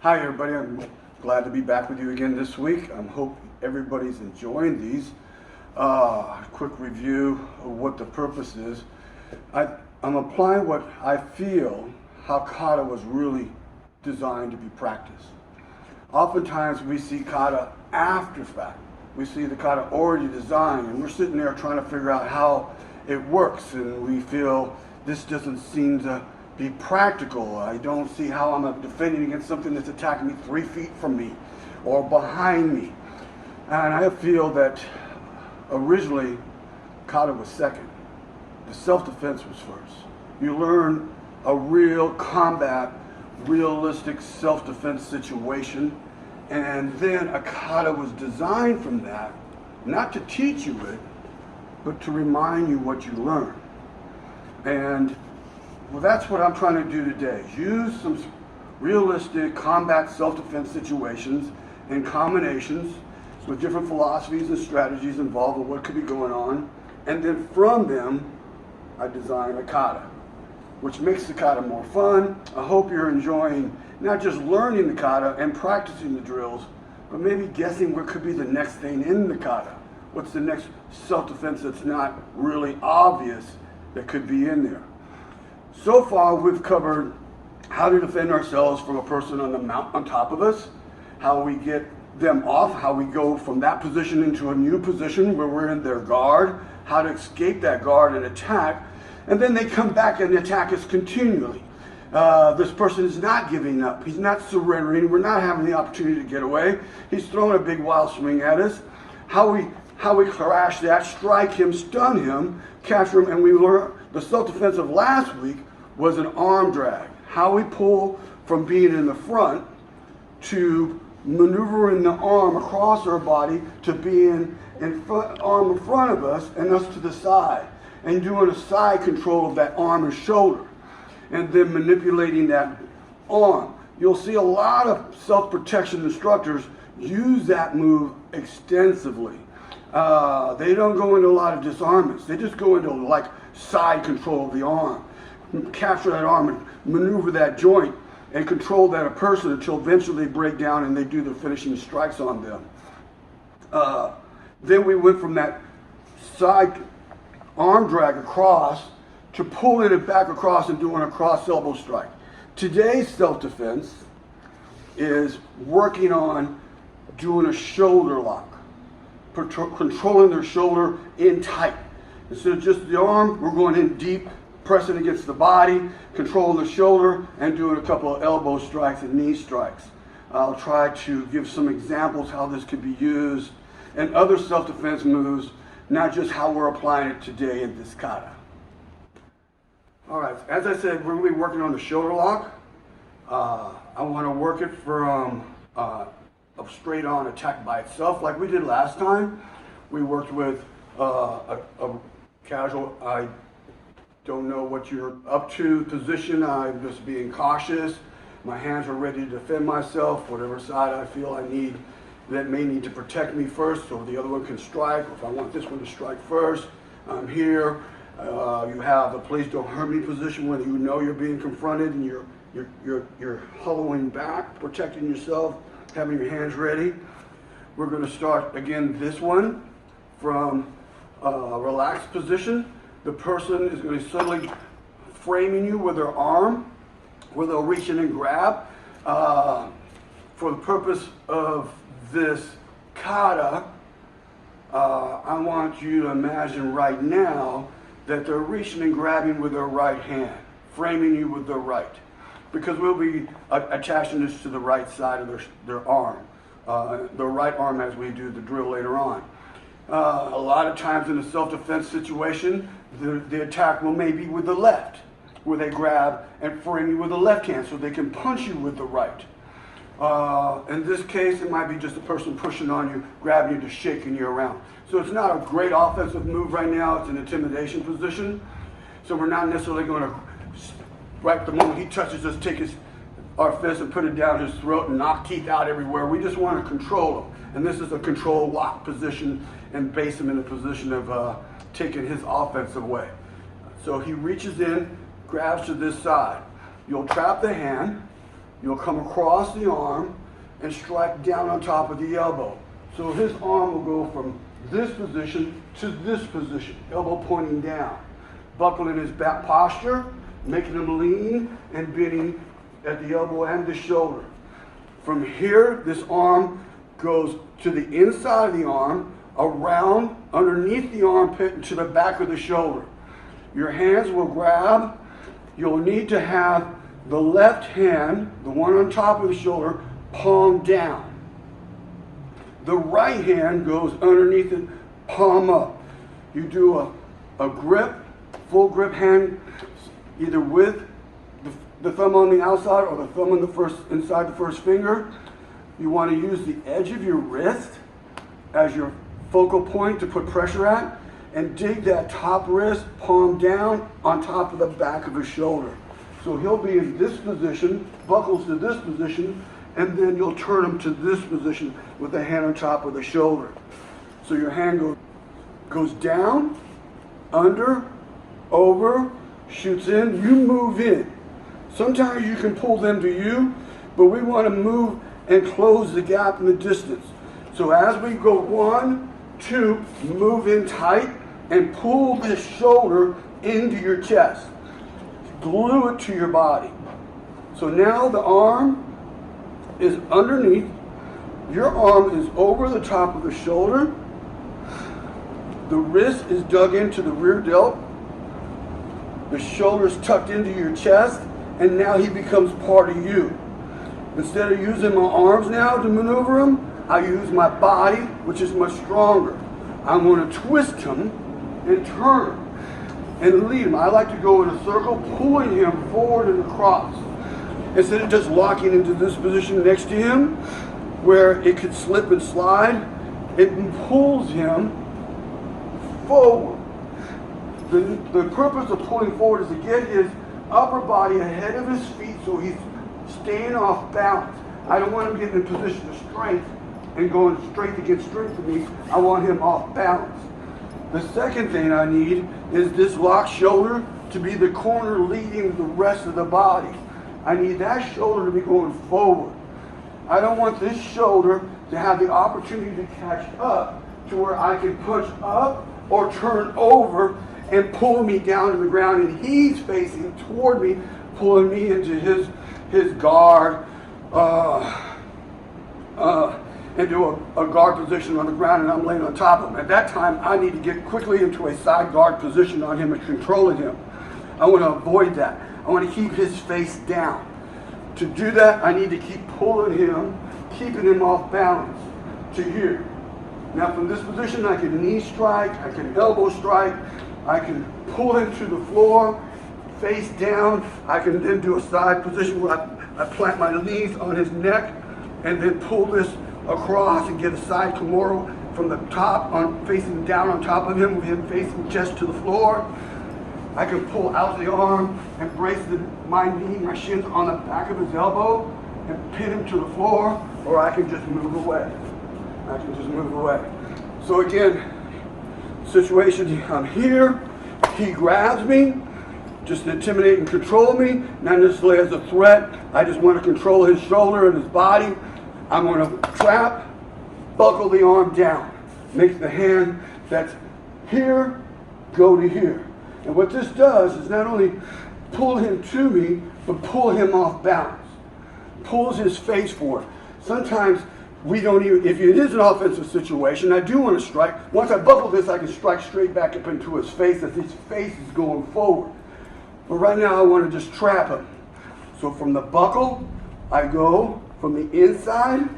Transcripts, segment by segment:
Hi everybody, I'm glad to be back with you again this week. I hope everybody's enjoying these. Quick review of what the purpose is. I'm applying what I feel how kata was really designed to be practiced. Oftentimes we see kata after fact. We see the kata already designed and we're sitting there trying to figure out how it works, and we feel this doesn't seem to be practical. I don't see how I'm defending against something that's attacking me 3 feet from me or behind me. And I feel that originally kata was second. The self-defense was first. You learn a real combat, realistic self-defense situation, and then a kata was designed from that, not to teach you it, but to remind you what you learned. And well, that's what I'm trying to do today. Use some realistic combat self-defense situations and combinations with different philosophies and strategies involved with what could be going on. And then from them, I design a kata, which makes the kata more fun. I hope you're enjoying not just learning the kata and practicing the drills, but maybe guessing what could be the next thing in the kata. What's the next self-defense that's not really obvious that could be in there. So far, we've covered how to defend ourselves from a person on the mount on top of us, how we get them off, how we go from that position into a new position where we're in their guard, how to escape that guard and attack, and then they come back and attack us continually. This person is not giving up. He's not surrendering. We're not having the opportunity to get away. He's throwing a big wild swing at us. How we crash that, strike him, stun him, capture him, and we learn the self-defense of last week was an arm drag. How we pull from being in the front to maneuvering the arm across our body to being arm in front of us and us to the side, and doing a side control of that arm and shoulder, and then manipulating that arm. You'll see a lot of self-protection instructors use that move extensively. They don't go into a lot of disarmaments. They just go into like side control of the arm, capture that arm and maneuver that joint and control that person until eventually they break down and they do the finishing strikes on them. Then we went from that side arm drag across to pulling it back across and doing a cross elbow strike. Today's self-defense is working on doing a shoulder lock, controlling their shoulder in tight. Instead of just the arm, we're going in deep, pressing against the body, controlling the shoulder, and doing a couple of elbow strikes and knee strikes. I'll try to give some examples how this could be used and other self-defense moves, not just how we're applying it today in this kata. All right, as I said, we're going to be working on the shoulder lock. I want to work it from a straight on attack by itself like we did last time. We worked with a casual, I don't know what you're up to position. I'm just being cautious. My hands are ready to defend myself, whatever side I feel I need that may need to protect me first, so the other one can strike. Or if I want this one to strike first, I'm here. You have the please don't hurt me position when you know you're being confronted and you're hollowing back, protecting yourself, having your hands ready. We're going to start again this one from a relaxed position. The person is going to suddenly framing you with their arm, where they'll reach in and grab. For the purpose of this kata, I want you to imagine right now that they're reaching and grabbing with their right hand, framing you with their right, because we'll be attaching this to the right side of their arm, their right arm as we do the drill later on. A lot of times in a self-defense situation, the attack will maybe with the left, where they grab and frame you with the left hand so they can punch you with the right. In this case, it might be just a person pushing on you, grabbing you, just shaking you around. So it's not a great offensive move right now. It's an intimidation position. So we're not necessarily going to, right the moment he touches us, take our fist and put it down his throat and knock teeth out everywhere. We just want to control him. And this is a control lock position and base him in a position of taking his offense away. So he reaches in, grabs to this side. You'll trap the hand, you'll come across the arm and strike down on top of the elbow. So his arm will go from this position to this position, elbow pointing down. Buckling his back posture, making him lean and bending at the elbow and the shoulder. From here, this arm goes to the inside of the arm, around, underneath the armpit, and to the back of the shoulder. Your hands will grab. You'll need to have the left hand, the one on top of the shoulder, palm down. The right hand goes underneath it, palm up. You do a grip, full grip hand, either with the thumb on the outside or the thumb on inside the first finger. You want to use the edge of your wrist as your focal point to put pressure at, and dig that top wrist, palm down, on top of the back of his shoulder. So he'll be in this position, buckles to this position, and then you'll turn him to this position with the hand on top of the shoulder. So your hand goes down, under, over, shoots in, you move in. Sometimes you can pull them to you, but we want to move and close the gap in the distance. So as we go 1, 2, move in tight and pull this shoulder into your chest. Glue it to your body. So now the arm is underneath. Your arm is over the top of the shoulder. The wrist is dug into the rear delt. The shoulder is tucked into your chest, and now he becomes part of you. Instead of using my arms now to maneuver him, I use my body, which is much stronger. I'm going to twist him and turn him and lead him. I like to go in a circle, pulling him forward and across. Instead of just locking into this position next to him, where it could slip and slide, it pulls him forward. The purpose of pulling forward is to get his upper body ahead of his feet so he's staying off balance. I don't want him getting in a position of strength and going strength against strength for me. I want him off balance. The second thing I need is this locked shoulder to be the corner leading the rest of the body. I need that shoulder to be going forward. I don't want this shoulder to have the opportunity to catch up to where I can punch up or turn over and pull me down to the ground, and he's facing toward me, pulling me into his guard, into a guard position on the ground, and I'm laying on top of him. At that time, I need to get quickly into a side guard position on him and controlling him. I want to avoid that. I want to keep his face down. To do that, I need to keep pulling him, keeping him off balance to here. Now from this position, I can knee strike, I can elbow strike, I can pull him to the floor, face down. I can then do a side position where I plant my knees on his neck and then pull this across and get a side Kimura from the top, facing down on top of him, with him facing chest to the floor. I can pull out the arm and brace my knee, my shins on the back of his elbow and pin him to the floor, or I can just move away. So again, situation, I'm here, he grabs me, just to intimidate and control me, not necessarily as a threat. I just want to control his shoulder and his body. I'm going to trap, buckle the arm down, make the hand that's here go to here. And what this does is not only pull him to me, but pull him off balance. Pulls his face forward. Sometimes we don't even, if it is an offensive situation, I do want to strike. Once I buckle this, I can strike straight back up into his face as his face is going forward. But right now I want to just trap him. So from the buckle, I go from the inside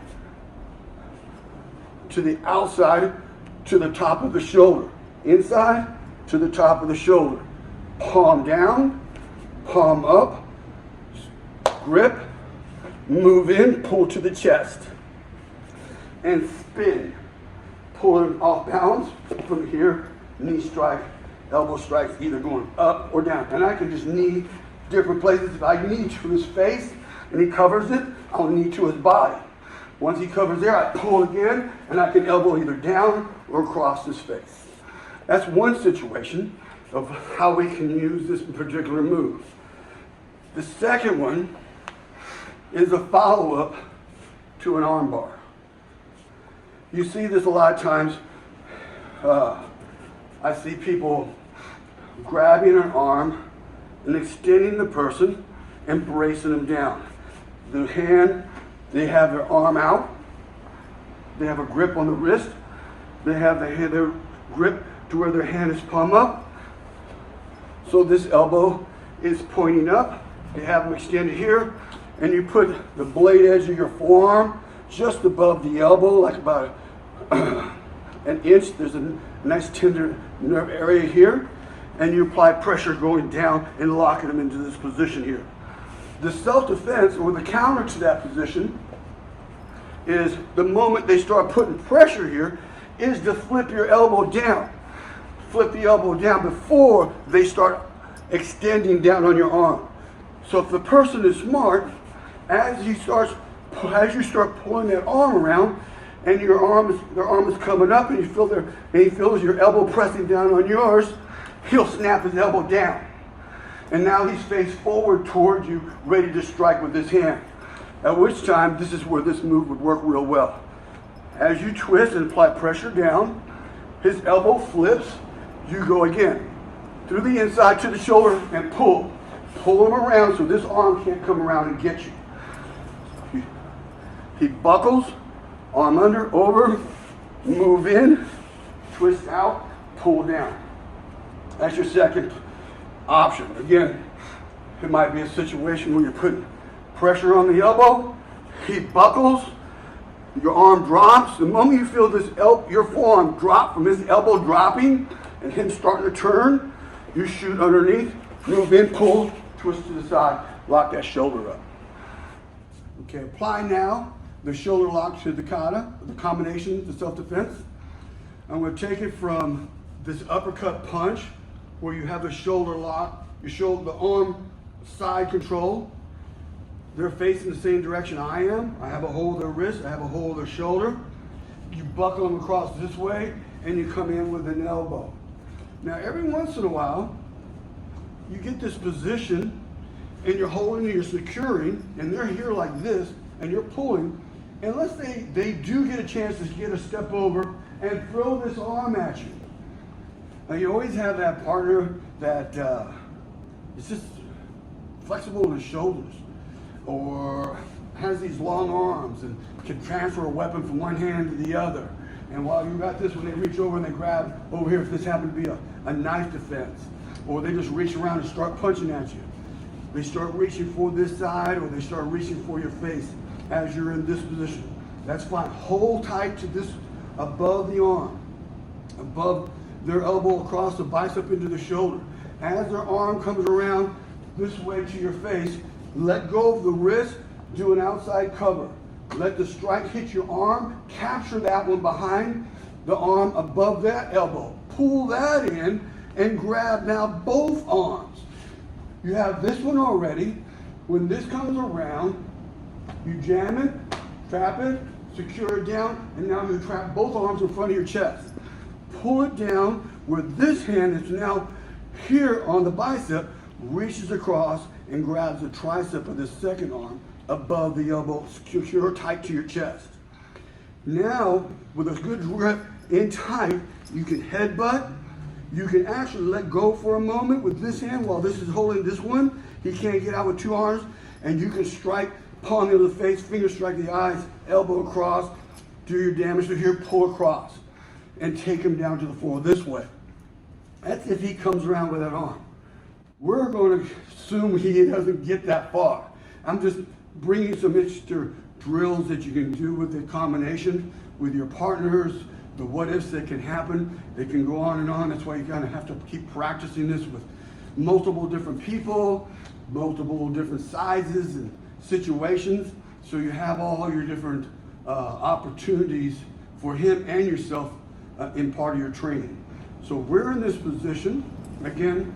to the outside to the top of the shoulder. Inside to the top of the shoulder. Palm down, palm up, grip, move in, pull to the chest, and spin. Pull him off balance from here, knee strike, elbow strikes, either going up or down. And I can just knee different places. If I knee to his face and he covers it, I'll knee to his body. Once he covers there, I pull again, and I can elbow either down or across his face. That's one situation of how we can use this particular move. The second one is a follow-up to an arm bar. You see this a lot of times. I see people grabbing an arm and extending the person and bracing them down. The hand, they have their arm out. They have a grip on the wrist. They have their grip to where their hand is palm up. So this elbow is pointing up. They have them extended here. And you put the blade edge of your forearm just above the elbow, like about an inch. There's a nice tender nerve area here. And you apply pressure going down and locking them into this position here. The self-defense, or the counter to that position, is the moment they start putting pressure here, is to flip your elbow down. Flip the elbow down before they start extending down on your arm. So if the person is smart, as you start pulling that arm around, and their arm is coming up, and he feels your elbow pressing down on yours, he'll snap his elbow down. And now he's face forward towards you, ready to strike with his hand. At which time, this is where this move would work real well. As you twist and apply pressure down, his elbow flips, you go again. Through the inside to the shoulder and pull. Pull him around so this arm can't come around and get you. He buckles, arm under, over, move in, twist out, pull down. That's your second option. Again, it might be a situation where you're putting pressure on the elbow, he buckles, your arm drops. The moment you feel your forearm drop from his elbow dropping and him starting to turn, you shoot underneath, move in, pull, twist to the side, lock that shoulder up. Okay, apply now the shoulder lock to the kata, the combination, the self-defense. I'm going to take it from this uppercut punch where you have the shoulder lock, the arm side control. They're facing the same direction I am. I have a hold of their wrist, I have a hold of their shoulder. You buckle them across this way and you come in with an elbow. Now every once in a while, you get this position and you're holding, you're securing, and they're here like this, and you're pulling, unless they do get a chance to get a step over and throw this arm at you. Now you always have that partner that is just flexible in the shoulders, or has these long arms and can transfer a weapon from one hand to the other. And while you got this, when they reach over and they grab over here, if this happened to be a knife defense, or they just reach around and start punching at you. They start reaching for this side, or they start reaching for your face as you're in this position. That's fine. Hold tight to this above the arm, above their elbow across the bicep into the shoulder. As their arm comes around this way to your face, let go of the wrist, do an outside cover. Let the strike hit your arm, capture that one behind the arm above that elbow. Pull that in and grab now both arms. You have this one already. When this comes around, you jam it, trap it, secure it down, and now you trap both arms in front of your chest. Pull it down where this hand is now here on the bicep, reaches across and grabs the tricep of this second arm above the elbow, secure tight to your chest. Now, with a good grip in tight, you can headbutt. You can actually let go for a moment with this hand while this is holding this one. He can't get out with two arms, and you can strike, palm into the face, finger strike the eyes, elbow across, do your damage to here, pull across, and take him down to the floor this way. That's if he comes around with that arm. We're going to assume he doesn't get that far. I'm just bringing some extra drills that you can do with the combination with your partners, the what ifs that can happen. They can go on and on. That's why you kind of have to keep practicing this with multiple different people, multiple different sizes and situations, so you have all your different opportunities for him and yourself in part of your training. So we're in this position. Again,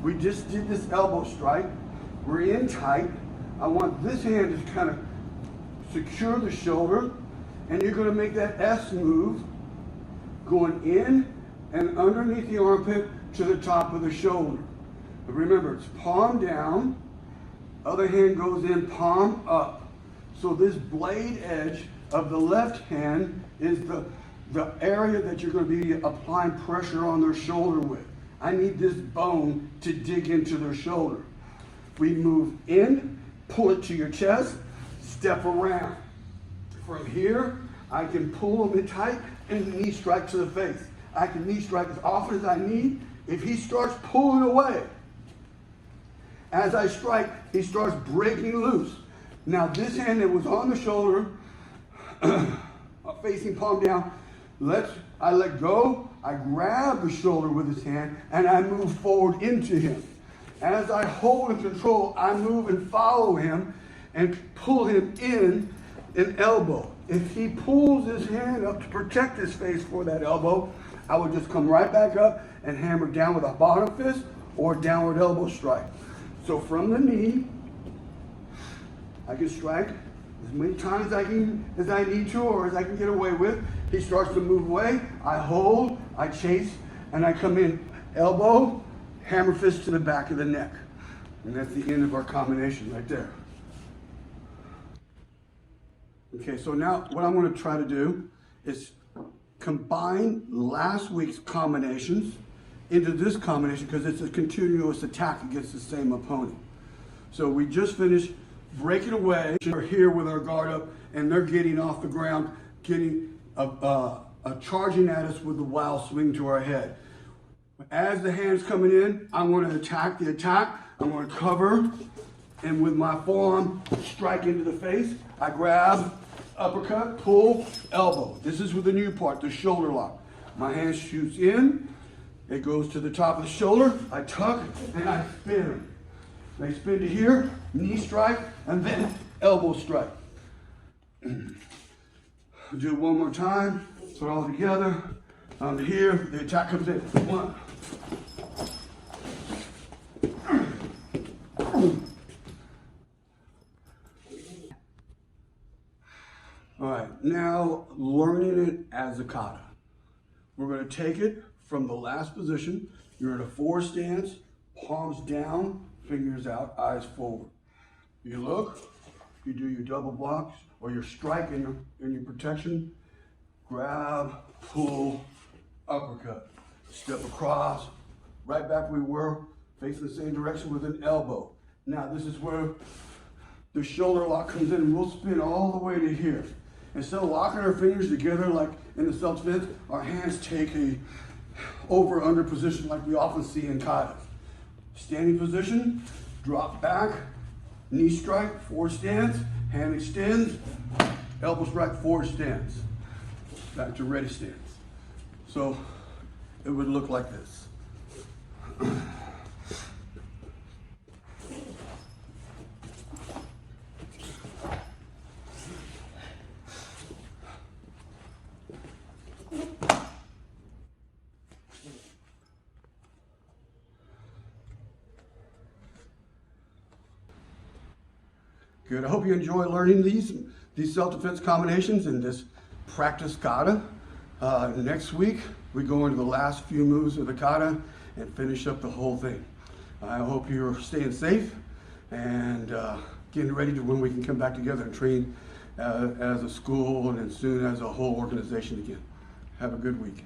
we just did this elbow strike. We're in tight. I want this hand to kind of secure the shoulder, and you're going to make that S move going in and underneath the armpit to the top of the shoulder. But remember, it's palm down, Other hand goes in, palm up. So this blade edge of the left hand is the area that you're going to be applying pressure on their shoulder with. I need this bone to dig into their shoulder. We move in, pull it to your chest, step around. From here, I can pull him in tight and knee strike to the face. I can knee strike as often as I need. If he starts pulling away, as I strike, he starts breaking loose. Now this hand that was on the shoulder, facing palm down, I let go, I grab the shoulder with his hand, and I move forward into him. As I hold and control, I move and follow him and pull him in an elbow. If he pulls his hand up to protect his face for that elbow, I would just come right back up and hammer down with a bottom fist or downward elbow strike. So from the knee, I can strike as many times as I need to or as I can get away with. He starts to move away, I hold, I chase, and I come in elbow, hammer fist to the back of the neck. And that's the end of our combination right there. Okay, so now what I'm going to try to do is combine last week's combinations into this combination because it's a continuous attack against the same opponent. So we just finished breaking away. We're here with our guard up and they're getting off the ground, getting charging at us with the wild swing to our head. As the hand's coming in, I'm going to attack the attack. I'm going to cover and with my forearm strike into the face. I grab, uppercut, pull, elbow. This is with the new part, the shoulder lock. My hand shoots in. It goes to the top of the shoulder. I tuck and I spin them. They spin to here, knee strike, and then elbow strike. Do it one more time. Put it all together. On here, the attack comes in. One. All right, now learning it as a kata. We're going to take it from the last position. You're in a four stance, palms down, fingers out, eyes forward. You look, you do your double blocks or your strike in your protection. Grab, pull, uppercut. Step across, right back where we were, facing the same direction with an elbow. Now this is where the shoulder lock comes in and we'll spin all the way to here. Instead of locking our fingers together like in the self-defense, our hands take a over-under position like we often see in kata. Standing position, drop back, knee strike, forward stance, hand extends, elbow strike, forward stance. Back to ready stance. So it would look like this. Good. I hope you enjoy learning these self-defense combinations and this practice kata. Next week, we go into the last few moves of the kata and finish up the whole thing. I hope you're staying safe and getting ready to when we can come back together and train as a school and then soon as a whole organization again. Have a good week.